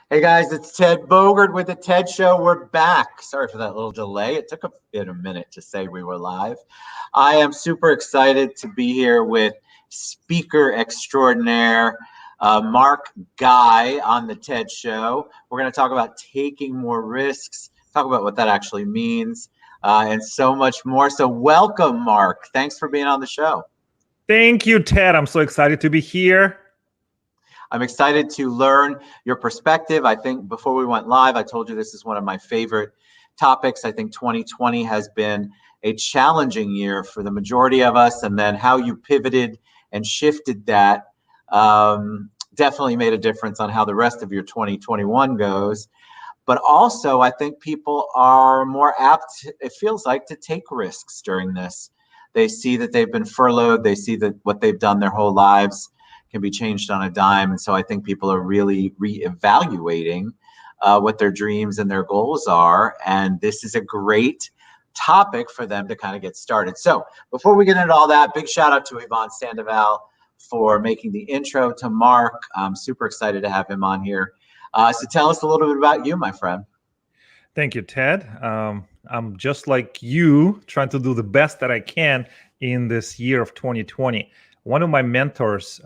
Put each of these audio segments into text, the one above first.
Hey guys, it's Ted Bogert with the TED Show. We're back. Sorry for that little delay. It took a minute to say we were live. I am super excited to be here with speaker extraordinaire Mark Guy on the TED Show. We're going to talk about taking more risks, talk about what that actually means, and so much more. So, welcome, Mark. Thanks for being on the show. Thank you, Ted. I'm so excited to be here. I'm excited to learn your perspective. I think before we went live, I told you this is one of my favorite topics. I think 2020 has been a challenging year for the majority of us, and then how you pivoted and shifted that definitely made a difference on how the rest of your 2021 goes. But also, I think people are more apt, it feels like, to take risks during this. They see that they've been furloughed. They see that what they've done their whole lives can be changed on a dime. And so I think people are really reevaluating what their dreams and their goals are. And this is a great topic for them to kind of get started. So before we get into all that, big shout out to Yvonne Sandoval for making the intro to Mark. I'm super excited to have him on here. So tell us a little bit about you, my friend. Thank you, Ted. I'm just like you, trying to do the best that I can in this year of 2020. One of my mentors,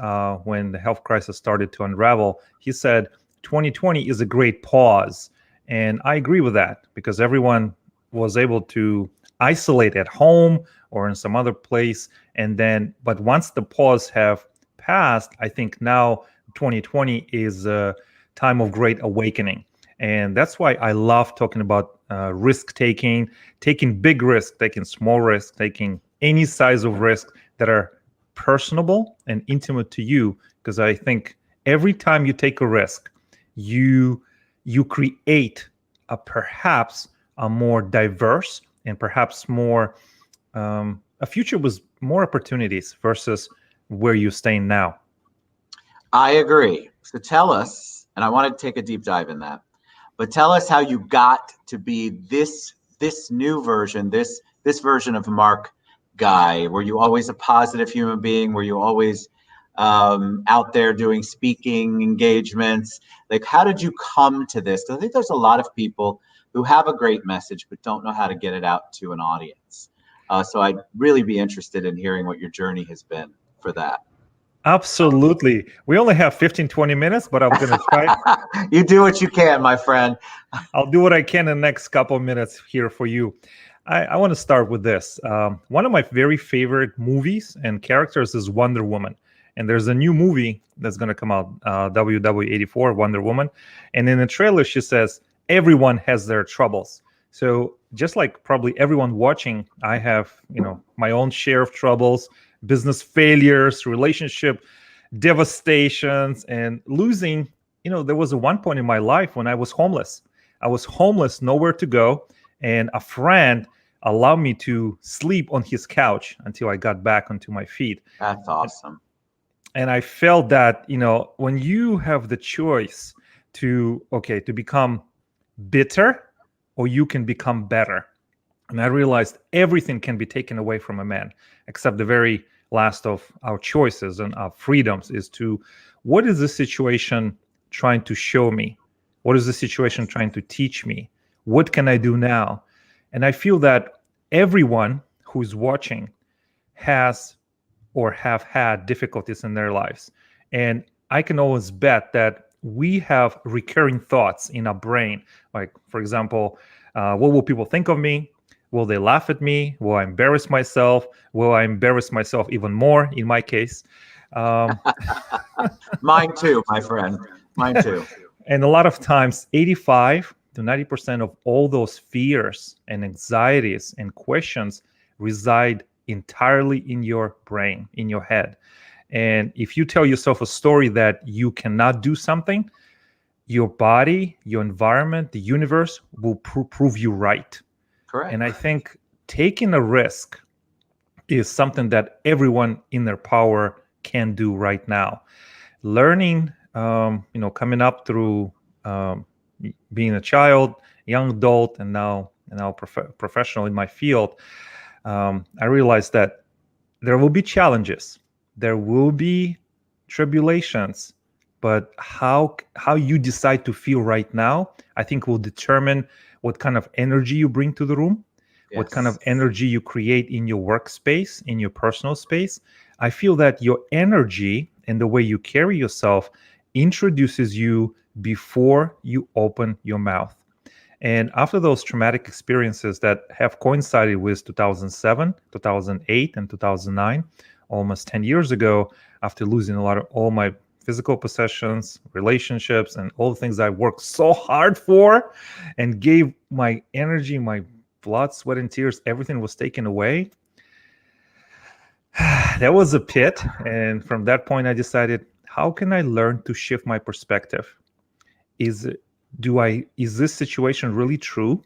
when the health crisis started to unravel, he said, 2020 is a great pause. And I agree with that because everyone was able to isolate at home or in some other place. But once the pause have passed, I think now 2020 is a time of great awakening. And that's why I love talking about risk taking big risk, taking small risk, taking any size of risk that are personable and intimate to you, because I think every time you take a risk, you create perhaps a more diverse and perhaps more a future with more opportunities versus where you're staying now. I agree. So tell us, and I want to take a deep dive in that, but tell us how you got to be this new version, this version of Mark Guy. Were you always a positive human being? Were you always out there doing speaking engagements? Like, how did you come to this? Because I think there's a lot of people who have a great message but don't know how to get it out to an audience. So I'd really be interested in hearing what your journey has been for that. Absolutely. We only have 15, 20 minutes, but I'm going to try. You do what you can, my friend. I'll do what I can in the next couple of minutes here for you. I want to start with this. One of my very favorite movies and characters is Wonder Woman. And there's a new movie that's going to come out, WW84, Wonder Woman. And in the trailer, she says, everyone has their troubles. So just like probably everyone watching, I have, my own share of troubles, business failures, relationship devastations, and losing. There was a one point in my life when I was homeless. I was homeless, nowhere to go. And a friend allowed me to sleep on his couch until I got back onto my feet. That's awesome. And I felt that, when you have the choice to become bitter, or you can become better. And I realized everything can be taken away from a man, except the very last of our choices and our freedoms is to, what is the situation trying to show me? What is the situation trying to teach me? What can I do now? And I feel that everyone who's watching has or have had difficulties in their lives. And I can always bet that we have recurring thoughts in our brain. Like, for example, what will people think of me? Will they laugh at me? Will I embarrass myself? Will I embarrass myself even more in my case? Mine too, my friend. Mine too. And a lot of times, 85 to 90% of all those fears and anxieties and questions reside entirely in your brain, in your head. And if you tell yourself a story that you cannot do something, your body, your environment, the universe will prove you right. Correct. And I think taking a risk is something that everyone in their power can do right now. Learning, coming up through being a child, young adult, and now professional in my field, I realized that there will be challenges, there will be tribulations, but how you decide to feel right now, I think will determine what kind of energy you bring to the room, what kind of Yes. energy you create in your workspace, in your personal space. I feel that your energy and the way you carry yourself introduces you before you open your mouth. And after those traumatic experiences that have coincided with 2007, 2008, and 2009, almost 10 years ago, after losing a lot of all my physical possessions, relationships, and all the things I worked so hard for and gave my energy, my blood, sweat, and tears, everything was taken away. That was a pit. And from that point, I decided, how can I learn to shift my perspective? Is this situation really true?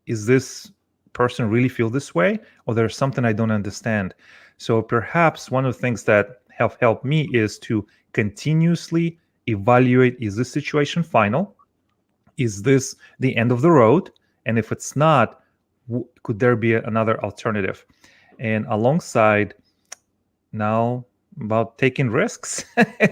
Is this person really feel this way, or there's something I don't understand? So perhaps one of the things that have helped me is to continuously evaluate, is this situation final? Is this the end of the road? And if it's not, could there be another alternative? And alongside now about taking risks.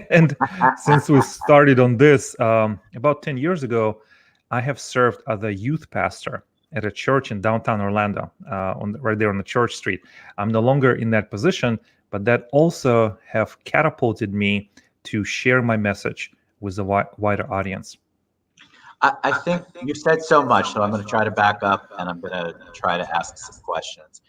And since we started on this about 10 years ago, I have served as a youth pastor at a church in downtown Orlando, right there on the Church Street. I'm no longer in that position, but that also have catapulted me to share my message with a wider audience. I think you said so much, so I'm going to try to back up and I'm going to try to ask some questions.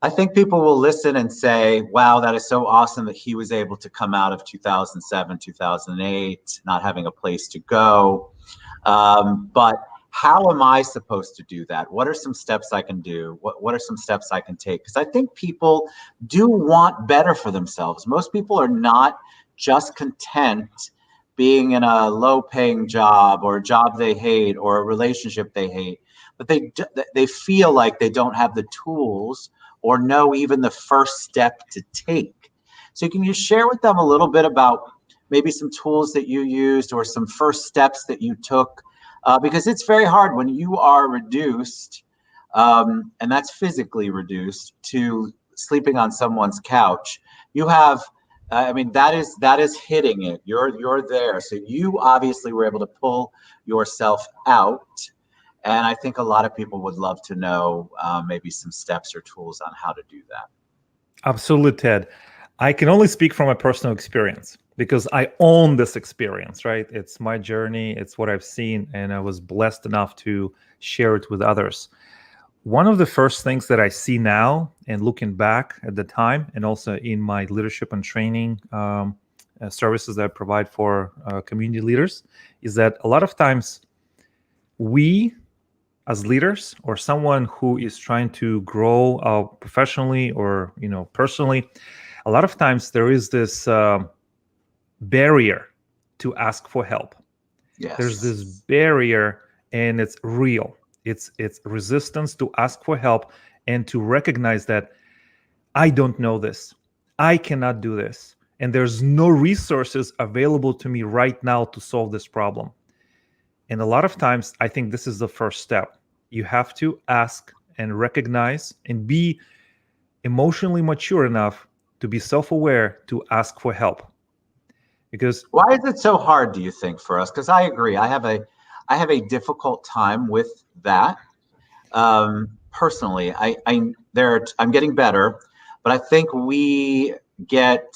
I think people will listen and say, wow, that is so awesome that he was able to come out of 2007, 2008, not having a place to go. But how am I supposed to do that? What are some steps I can do? What are some steps I can take? Because I think people do want better for themselves. Most people are not just content being in a low-paying job or a job they hate or a relationship they hate, but they feel like they don't have the tools or know even the first step to take. So can you share with them a little bit about maybe some tools that you used or some first steps that you took? Because it's very hard when you are reduced, and that's physically reduced, to sleeping on someone's couch. You have, I mean, that is hitting it. You're there. So you obviously were able to pull yourself out. And I think a lot of people would love to know maybe some steps or tools on how to do that. Absolutely, Ted. I can only speak from a personal experience because I own this experience, right? It's my journey, it's what I've seen, and I was blessed enough to share it with others. One of the first things that I see now, and looking back at the time, and also in my leadership and training services that I provide for community leaders, is that a lot of times we, as leaders or someone who is trying to grow professionally or personally, a lot of times there is this barrier to ask for help. Yes. There's this barrier, and it's real. It's resistance to ask for help and to recognize that I don't know this, I cannot do this, and there's no resources available to me right now to solve this problem. And a lot of times, I think this is the first step. You have to ask and recognize and be emotionally mature enough to be self-aware to ask for help. Because why is it so hard, do you think, for us? Because I agree, I have a difficult time with that. Personally, I'm getting better, but I think we get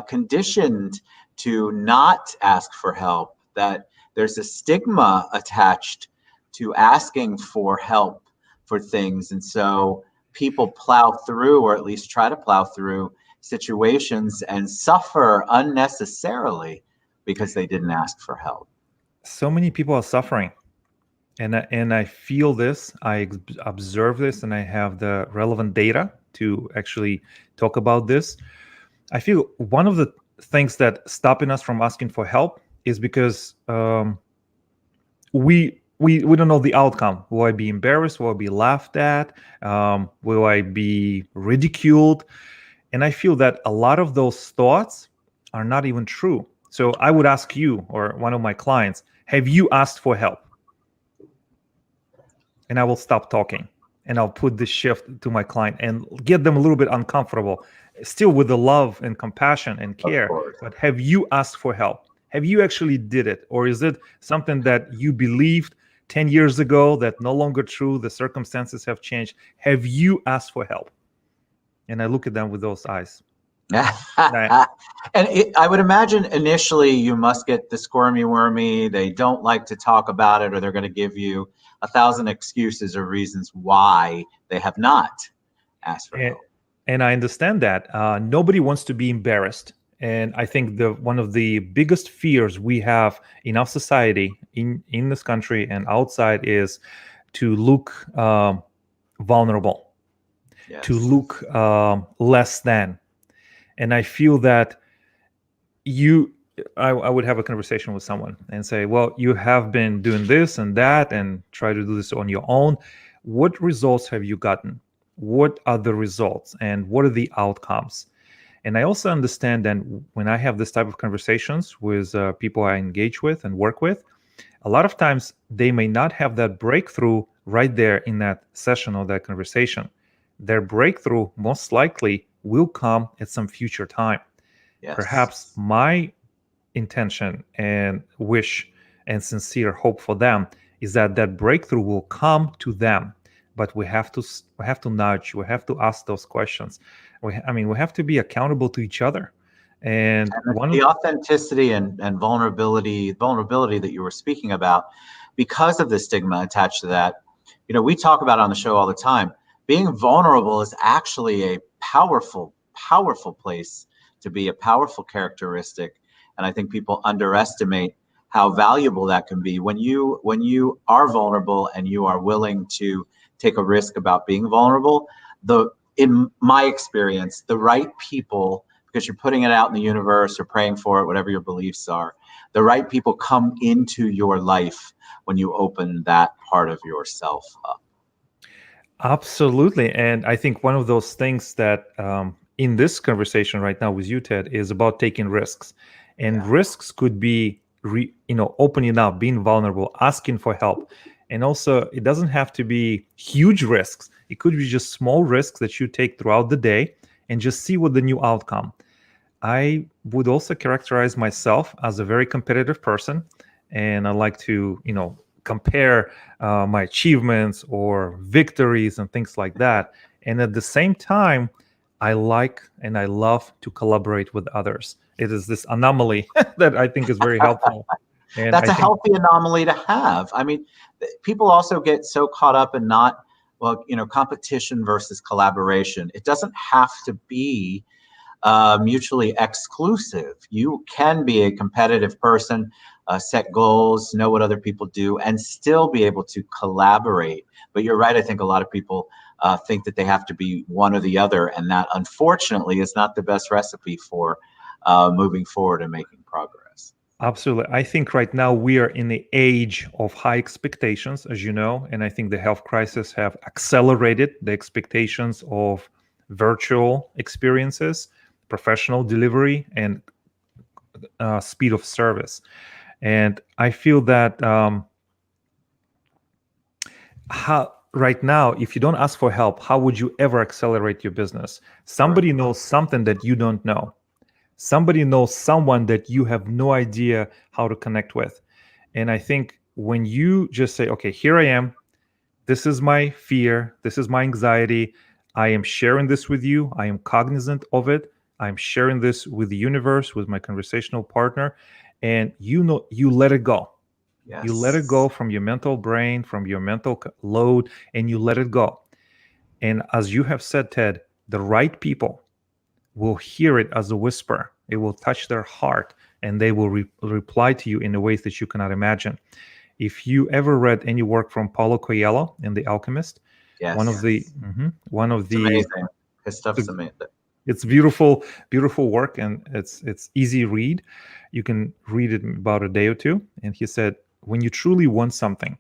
conditioned to not ask for help. That there's a stigma attached to asking for help for things. And so people plow through, or at least try to plow through, situations and suffer unnecessarily because they didn't ask for help. So many people are suffering. And I feel this, I observe this, and I have the relevant data to actually talk about this. I feel one of the things that stopping us from asking for help is because we don't know the outcome. Will I be embarrassed? Will I be laughed at? Will I be ridiculed? And I feel that a lot of those thoughts are not even true. So I would ask you or one of my clients, have you asked for help? And I will stop talking and I'll put the shift to my client and get them a little bit uncomfortable, still with the love and compassion and care. But have you asked for help? Have you actually did it? Or is it something that you believed 10 years ago that no longer true? The circumstances have changed. Have you asked for help? And I look at them with those eyes. I, I would imagine initially you must get the squirmy wormy. They don't like to talk about it, or they're going to give you 1,000 excuses or reasons why they have not asked for and, help. and I understand that. Nobody wants to be embarrassed. And I think one of the biggest fears we have in our society, in this country and outside, is to look vulnerable, to Yes. look less than. And I feel that I would have a conversation with someone and say, well, you have been doing this and that and try to do this on your own. What results have you gotten? What are the results and what are the outcomes? And I also understand that when I have this type of conversations with people I engage with and work with, a lot of times they may not have that breakthrough right there in that session or that conversation. Their breakthrough most likely will come at some future time. Yes. Perhaps my intention and wish and sincere hope for them is that that breakthrough will come to them, but we have to nudge, we have to ask those questions. We have to be accountable to each other. And the authenticity and vulnerability that you were speaking about, because of the stigma attached to that, we talk about it on the show all the time. Being vulnerable is actually a powerful place to be, a powerful characteristic. And I think people underestimate how valuable that can be when you are vulnerable and you are willing to take a risk about being vulnerable. In my experience, the right people, because you're putting it out in the universe or praying for it, whatever your beliefs are, the right people come into your life when you open that part of yourself up. Absolutely. And I think one of those things that in this conversation right now with you, Ted, is about taking risks. And risks could be, opening up, being vulnerable, asking for help. And also, it doesn't have to be huge risks. It could be just small risks that you take throughout the day and just see what the new outcome. I would also characterize myself as a very competitive person. And I like to, compare my achievements or victories and things like that. And at the same time, I like and I love to collaborate with others. It is this anomaly that I think is very helpful. And That's a healthy anomaly to have. I mean, people also get so caught up in competition versus collaboration. It doesn't have to be mutually exclusive. You can be a competitive person, set goals, know what other people do, and still be able to collaborate. But you're right. I think a lot of people think that they have to be one or the other, and that unfortunately is not the best recipe for moving forward and making progress. Absolutely. I think right now we are in the age of high expectations, as you know, and I think the health crisis have accelerated the expectations of virtual experiences, professional delivery, and speed of service. And I feel that right now, if you don't ask for help, how would you ever accelerate your business? Somebody knows something that you don't know. Somebody knows someone that you have no idea how to connect with. And I think when you just say, okay, here I am, this is my fear, this is my anxiety, I am sharing this with you, I am cognizant of it, I'm sharing this with the universe, with my conversational partner, and you let it go. Yes. You let it go from your mental brain, from your mental load, and you let it go. And as you have said, Ted, the right people will hear it as a whisper. It will touch their heart, and they will reply to you in the ways that you cannot imagine. If you ever read any work from Paulo Coelho in The Alchemist, yes. one of the amazing. His stuff's amazing. It's beautiful work, and it's easy read. You can read it in about a day or two. And he said, when you truly want something,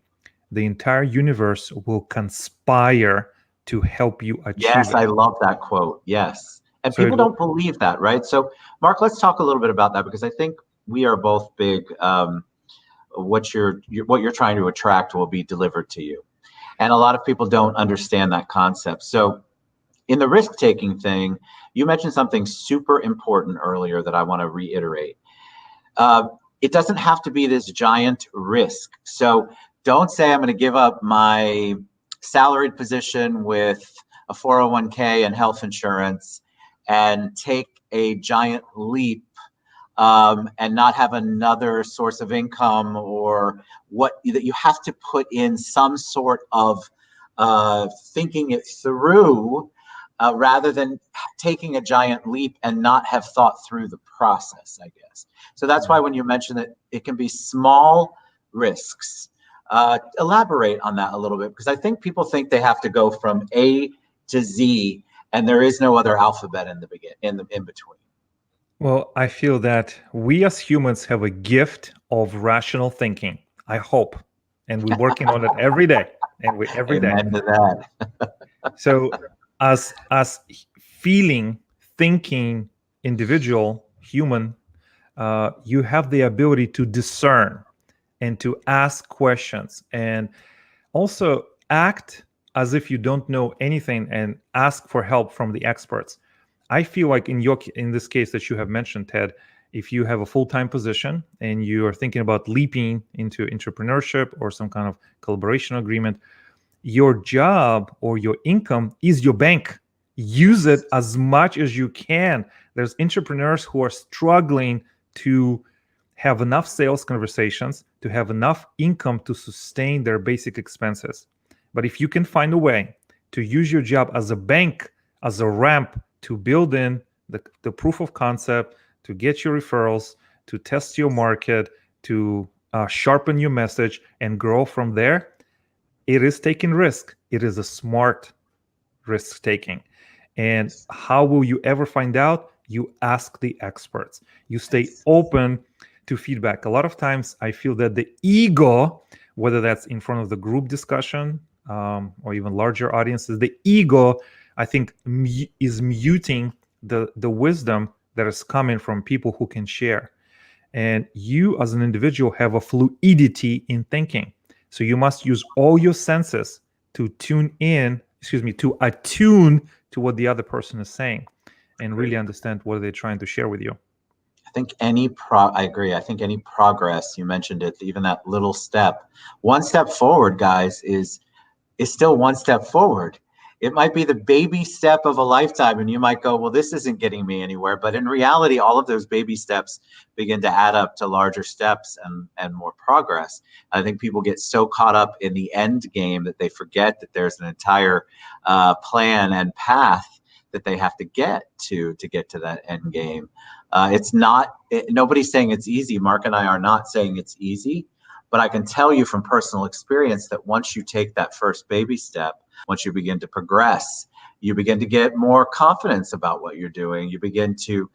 the entire universe will conspire to help you achieve it. Yes, I love that quote. Yes. And people don't believe that, right? So, Mark, let's talk a little bit about that, because I think we are both big. What you're trying to attract will be delivered to you, and a lot of people don't understand that concept. So, in the risk-taking thing, you mentioned something super important earlier that I want to reiterate. it doesn't have to be this giant risk. So don't say I'm going to give up my salaried position with a 401k and health insurance and take a giant leap and not have another source of income, or what that you have to put in some sort of thinking it through rather than taking a giant leap and not have thought through the process, I guess. So that's why when you mention that it can be small risks, elaborate on that a little bit, because I think people think they have to go from A to Z and there is no other alphabet in between. Well, I feel that we as humans have a gift of rational thinking. I hope, and we're working on it every day, every day. Amen to that. So, as feeling, thinking individual, human, you have the ability to discern and to ask questions, and also act as if you don't know anything and ask for help from the experts. I feel like in this case that you have mentioned, Ted, if you have a full-time position and you are thinking about leaping into entrepreneurship or some kind of collaboration agreement, your job or your income is your bank. Use it as much as you can. There's entrepreneurs who are struggling to have enough sales conversations, to have enough income to sustain their basic expenses. But if you can find a way to use your job as a bank, as a ramp to build in the proof of concept, to get your referrals, to test your market, to sharpen your message and grow from there, it is taking risk. It is a smart risk taking. And how will you ever find out? You ask the experts. You stay open to feedback. A lot of times I feel that the ego, whether that's in front of the group discussion or even larger audiences, the ego, I think, is muting the wisdom that is coming from people who can share. And you as an individual have a fluidity in thinking. So you must use all your senses to to attune to what the other person is saying and really understand what they're trying to share with you. I think I agree. I think any progress, you mentioned it, even that little step, one step forward, guys, is still one step forward. It might be the baby step of a lifetime, and you might go, well, this isn't getting me anywhere. But in reality, all of those baby steps begin to add up to larger steps and more progress. I think people get so caught up in the end game that they forget that there's an entire plan and path that they have to get to that end game. Nobody's saying it's easy. Mark and I are not saying it's easy. But I can tell you from personal experience that once you take that first baby step, once you begin to progress, you begin to get more confidence about what you're doing. You begin to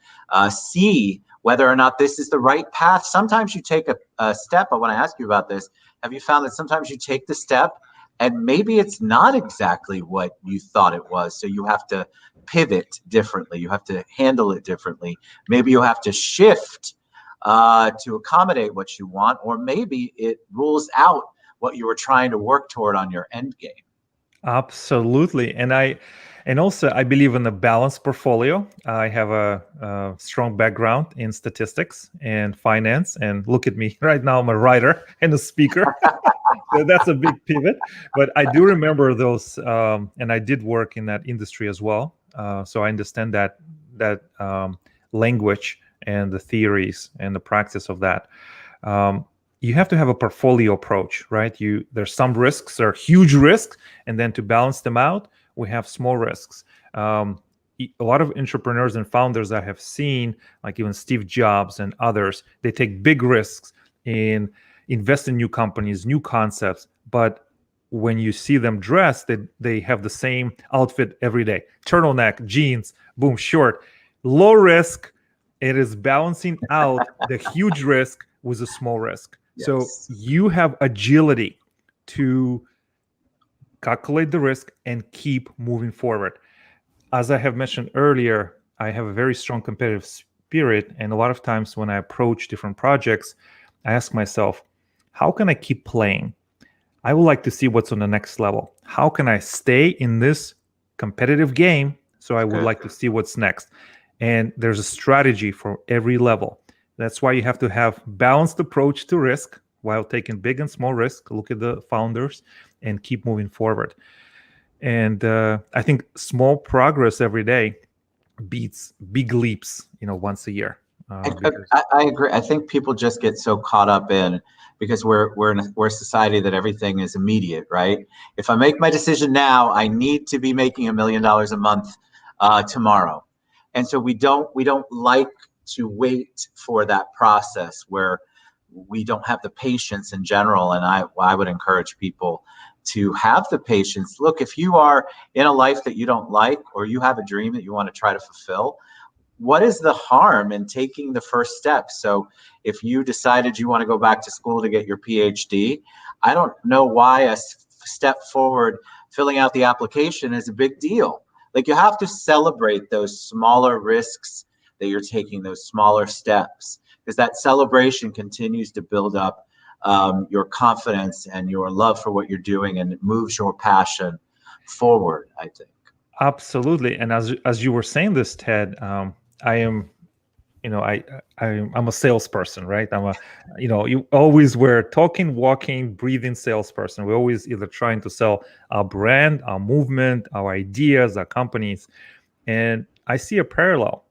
see whether or not this is the right path. Sometimes you take a step. I want to ask you about this. Have you found that sometimes you take the step and maybe it's not exactly what you thought it was? So you have to pivot differently. You have to handle it differently. Maybe you have to shift to accommodate what you want, or maybe it rules out what you were trying to work toward on your end game. Absolutely. And also I believe in a balanced portfolio. I have a strong background in statistics and finance, and look at me right now, I'm a writer and a speaker. So that's a big pivot, but I do remember those, and I did work in that industry as well. So I understand that language and the theories and the practice of that. You have to have a portfolio approach, right? There's some risks, there are huge risks, and then to balance them out, we have small risks. A lot of entrepreneurs and founders I have seen, like even Steve Jobs and others, they take big risks in invest in new companies, new concepts, but when you see them dressed, they have the same outfit every day. Turtleneck, jeans, boom, short. Low risk. It is balancing out the huge risk with a small risk. Yes. So you have agility to calculate the risk and keep moving forward. As I have mentioned earlier, I have a very strong competitive spirit. And a lot of times when I approach different projects, I ask myself, how can I keep playing? I would like to see what's on the next level. How can I stay in this competitive game? So I would like to see what's next. And there's a strategy for every level. That's why you have to have balanced approach to risk while taking big and small risk. Look at the founders and keep moving forward. And I think small progress every day beats big leaps, once a year. Because I agree. I think people just get so caught up in, because we're a society that everything is immediate, right? If I make my decision now, I need to be making $1 million a month tomorrow, and so we don't like to wait for that process where we don't have the patience in general. And I would encourage people to have the patience. Look, if you are in a life that you don't like, or you have a dream that you want to try to fulfill, what is the harm in taking the first step? So if you decided you want to go back to school to get your PhD, I don't know why a step forward, filling out the application, is a big deal. Like, you have to celebrate those smaller risks that you're taking, those smaller steps, because that celebration continues to build up your confidence and your love for what you're doing, and it moves your passion forward, I think. absolutely. And as you were saying this, Ted, I am, I'm a salesperson, right? You always were talking, walking, breathing salesperson. We're always either trying to sell our brand, our movement, our ideas, our companies. And I see a parallel.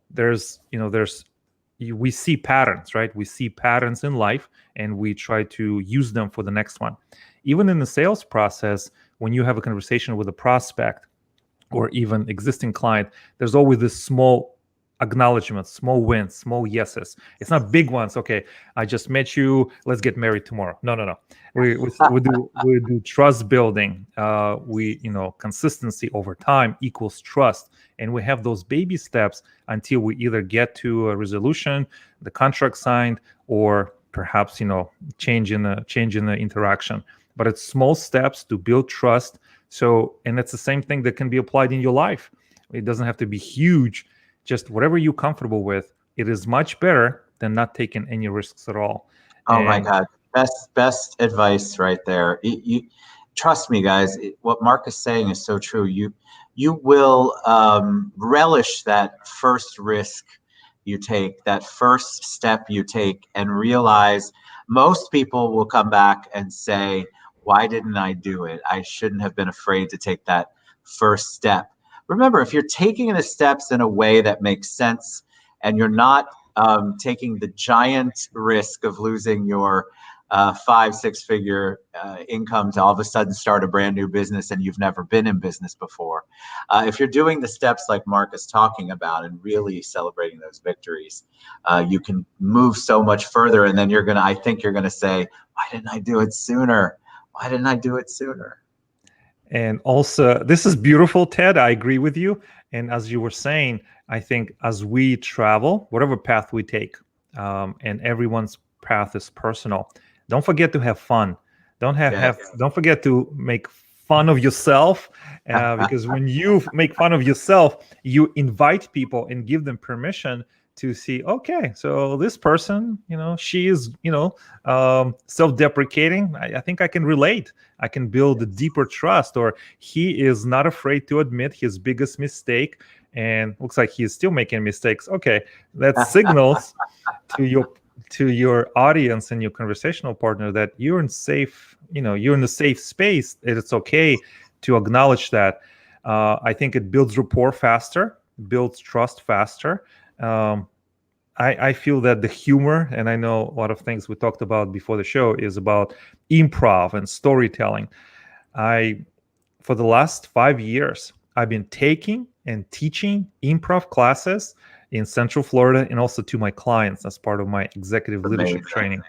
We see patterns, right? We see patterns in life and we try to use them for the next one. Even in the sales process, when you have a conversation with a prospect or even existing client, there's always this small acknowledgement, small wins, small yeses. It's not big ones. Okay, I just met you. Let's get married tomorrow. No. We do trust building. Consistency over time equals trust, and we have those baby steps until we either get to a resolution, the contract signed, or perhaps change in the interaction. But it's small steps to build trust. And it's the same thing that can be applied in your life. It doesn't have to be huge. Just whatever you're comfortable with, it is much better than not taking any risks at all. Oh my God, best advice right there. You trust me, guys. What Mark is saying is so true. You will relish that first risk you take, that first step you take, and realize most people will come back and say, "Why didn't I do it? I shouldn't have been afraid to take that first step." Remember, if you're taking the steps in a way that makes sense, and you're not taking the giant risk of losing your 5-6 figure income to all of a sudden start a brand new business and you've never been in business before. If you're doing the steps like Mark is talking about and really celebrating those victories, you can move so much further. And then I think you're gonna say, "Why didn't I do it sooner? Why didn't I do it sooner?" And also, this is beautiful, Ted. I agree with you. And as you were saying, I think as we travel, whatever path we take, and everyone's path is personal, don't forget to have fun. Don't forget to make fun of yourself, because when you make fun of yourself, you invite people and give them permission to see, okay, so this person, she is, self-deprecating. I think I can relate. I can build a deeper trust, or he is not afraid to admit his biggest mistake, and looks like he is still making mistakes. Okay, that signals to your audience and your conversational partner that you're in a safe space. It's okay to acknowledge that. I think it builds rapport faster, builds trust faster. I feel that the humor, and I know a lot of things we talked about before the show, is about improv and storytelling. For the last 5 years, I've been taking and teaching improv classes in Central Florida and also to my clients as part of my executive leadership training.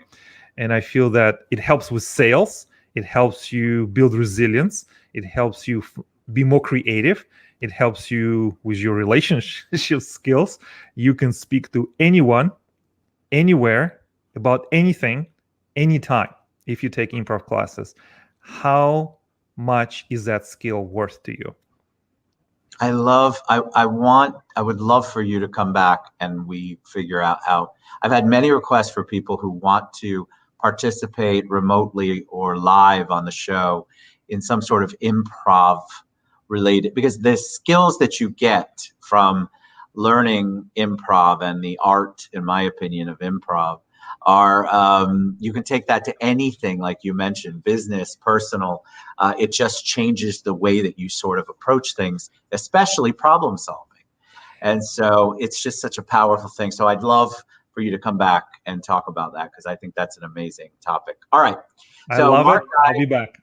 And I feel that it helps with sales. It helps you build resilience. It helps you be more creative. It helps you with your relationship skills. You can speak to anyone, anywhere, about anything, anytime, if you take improv classes. How much is that skill worth to you? I would love for you to come back and we figure out how. I've had many requests for people who want to participate remotely or live on the show in some sort of improv related, because the skills that you get from learning improv and the art, in my opinion, of improv are you can take that to anything, like you mentioned, business, personal. It just changes the way that you sort of approach things, especially problem solving. And so it's just such a powerful thing. So I'd love for you to come back and talk about that, because I think that's an amazing topic. All right. I So love Mark, it. I'll be back.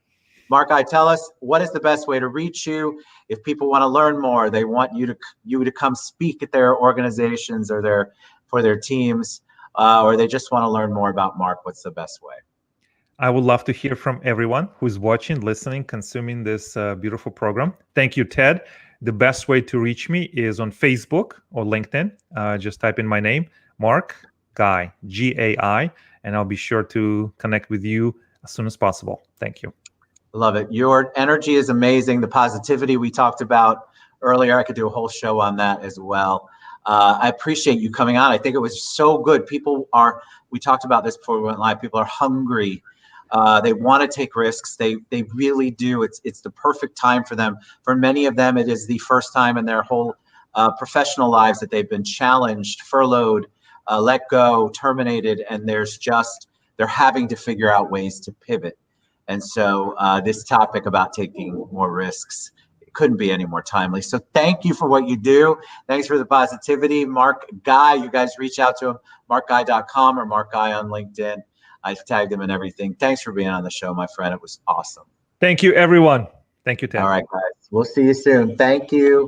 Mark, tell us, what is the best way to reach you if people want to learn more? They want you to come speak at their organizations or for their teams, or they just want to learn more about Mark. What's the best way? I would love to hear from everyone who's watching, listening, consuming this beautiful program. Thank you, Ted. The best way to reach me is on Facebook or LinkedIn. Just type in my name, Mark Gai, Gai, and I'll be sure to connect with you as soon as possible. Thank you. Love it. Your energy is amazing. The positivity we talked about earlier, I could do a whole show on that as well. I appreciate you coming on. I think it was so good. We talked about this before we went live, people are hungry. They want to take risks. They really do. It's the perfect time for them. For many of them, it is the first time in their whole professional lives that they've been challenged, furloughed, let go, terminated, and they're having to figure out ways to pivot. And so this topic about taking more risks, it couldn't be any more timely. So thank you for what you do. Thanks for the positivity. Mark Gai, you guys reach out to him, markguy.com or Mark Gai on LinkedIn. I've tagged him and everything. Thanks for being on the show, my friend. It was awesome. Thank you, everyone. Thank you, Ted. All right, guys. We'll see you soon. Thank you.